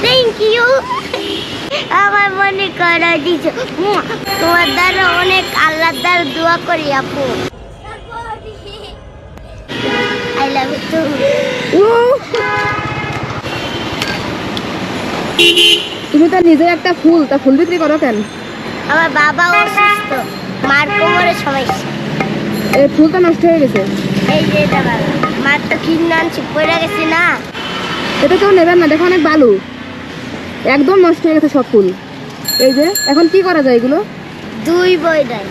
Thank you. আমার মনে করা দিছো, তোমার দ্বারা অনেক আল্লাহর দ্বারা দোয়া করি আপু। I love you too. তুমি তো নিজে একটা ফুল, তা ফুল বিক্রি করো কেন? আমার বাবা অসুস্থ, মার কোমরে সমস্যা। এই ফুলটা নষ্ট হয়ে গেছে। এই যে এটা বাবা, মার তো কিনে আনছি, পড়ে গেছে না। এটা কেউ নেবেন না, দেখো অনেক বালু, একদম নষ্ট হয়ে গেছে সব ফুল। এই যে এখন কি করা যায় এগুলো? দুই বই দেয়।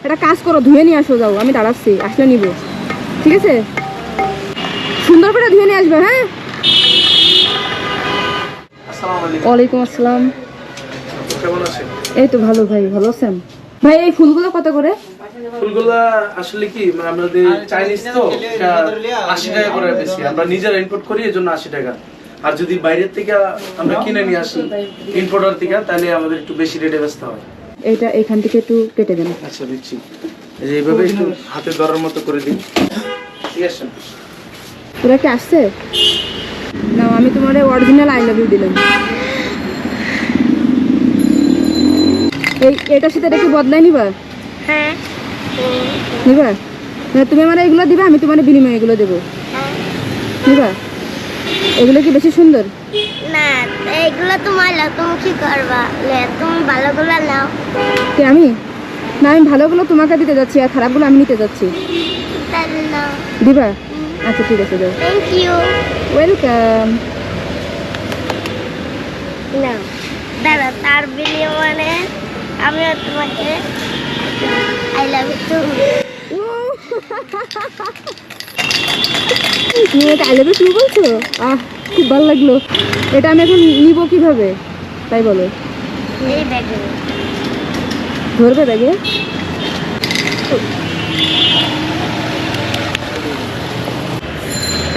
এটা কাজ করো, ধুয়ে নিয়ে আসো, যাও আমি দাঁড়াচ্ছি, আসলে নিব, ঠিক আছে? সুন্দর করে ধুয়ে নিয়ে আসবে। হ্যাঁ, ওয়ালাইকুম আসসালাম। কেমন আছেন? এই তো ভালো ভাই, ভালো আছেন? ভাই এই ফুলগুলো কত করে? ফুলগুলা আসলে কি আমাদের চাইনিজ তো 80 টাকা করে বেশি, আমরা নিজেরা ইম্পোর্ট করি এজন্য 80 টাকা। আর যদি বাইরের থেকে আমরা কিনে নিয়ে আসি ইম্পোর্টার থেকে, তাহলে আমাদের একটু বেশি রেটে বেচতে হয়। এইটা এখান থেকে একটু কেটে দেন। আচ্ছা দিচ্ছি, এই যে এইভাবে একটু হাতে ধরার মতো করে দিন, ঠিক আছে? তোরা কি আসছে? না, আমি তোমার অরিজিনাল আই লাভ ইউ দিলাম। এটার সাথে এটা কি বদলাই নিবা? হ্যাঁ নিবা? মানে তুমি আমার এগুলো দিবা, আমি তোমার বিনিময়ে এগুলো দেবো, নিবা? এগুলো কি বেশি সুন্দর? না, এইগুলো তোমার লাগ, তুমি কি করবা? তুমি ভালোগুলো নাও। কে আমি? না, আমি ভালোগুলো তোমাকে দিতে যাচ্ছি আর খারাপগুলো আমি নিতে যাচ্ছি। তাহলে নাও। দিবা? আচ্ছা ঠিক আছে, দাও। Thank you. ওয়েলকাম। না দাদা, তার বিনিময়ে আমিও তোমাকে আই লাভ ইউ টু। তুমি এটা আই লাভ ইউ টু বলছো? খুব ভালো লাগলো। এটা আমি এখন নিব কিভাবে তাই বলো? এই ব্যাগে ধরবে ব্যাগে?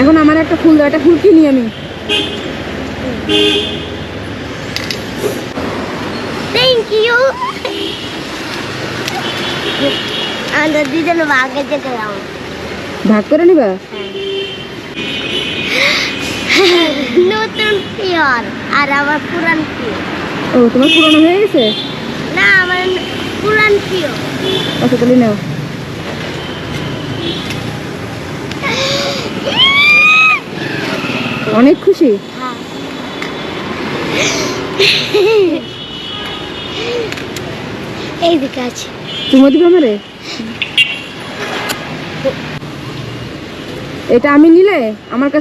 এখন আমার একটা ফুল দাও, একটা ফুল কিনি আমি। Thank you. আমরা দুজন ভাগে যেতে যাও। ভাগ করে নিবা? নতুন পিওর আর আমার পুরান পিওর। ও, তোমার পুরনো হয়ে গেছে? না, আমার পুরান পিওর। আচ্ছা তাহলে নাও। অনেক খুশি? হ্যাঁ। এই দিকে আছে। তুমি দিবে আমারে? এটা আমি নিলে আমার কাছে